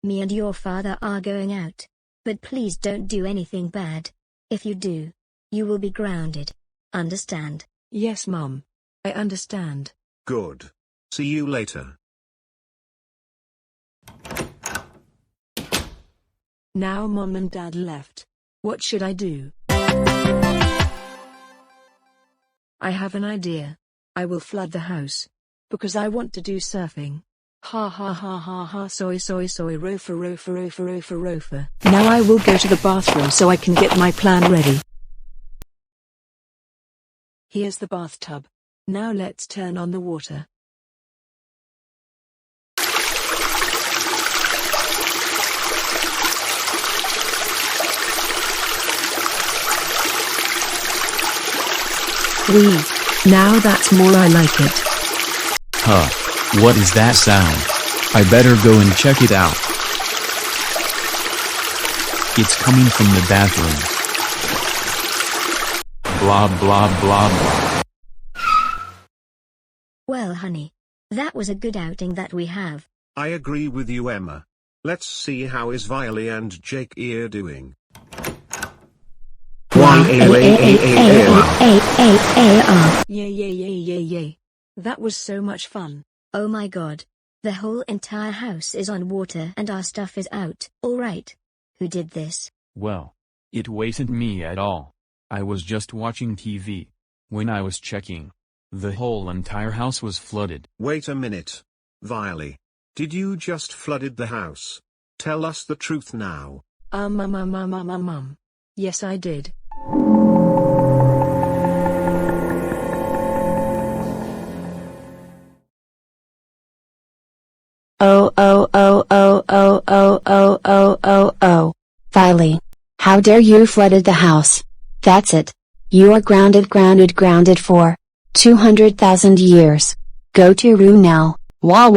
Me and your father are going out. But please don't do anything bad. If you do, you will be grounded. Understand? Yes, Mom. I understand. Good. See you later. Now Mom and Dad left. What should I do? I have an idea. I will flood the house. Because I want to do surfing. Ha ha ha ha ha, soy rofa rofa rofa rofa rofa. Now I will go to the bathroom so I can get my plan ready. Here's the bathtub. Now let's turn on the water. Now that's more I like it. Huh. What is that sound? I better go and check it out. It's coming from the bathroom. Blah blah blah blah. Well, honey, that was a good outing that we have. I agree with you, Emma. Let's see how is Violy and Jakir doing. Yay. That was so much fun. Oh my god. The whole entire house is on water and our stuff is out. Alright. Who did this? Well, it wasn't me at all. I was just watching TV. When I was checking, the whole entire house was flooded. Wait a minute. Violy. Did you just flooded the house? Tell us the truth now. Mum. Yes, I did. Oh. Violy. How dare you flooded the house. That's it. You are grounded for 200,000 years. Go to your room now. Wah.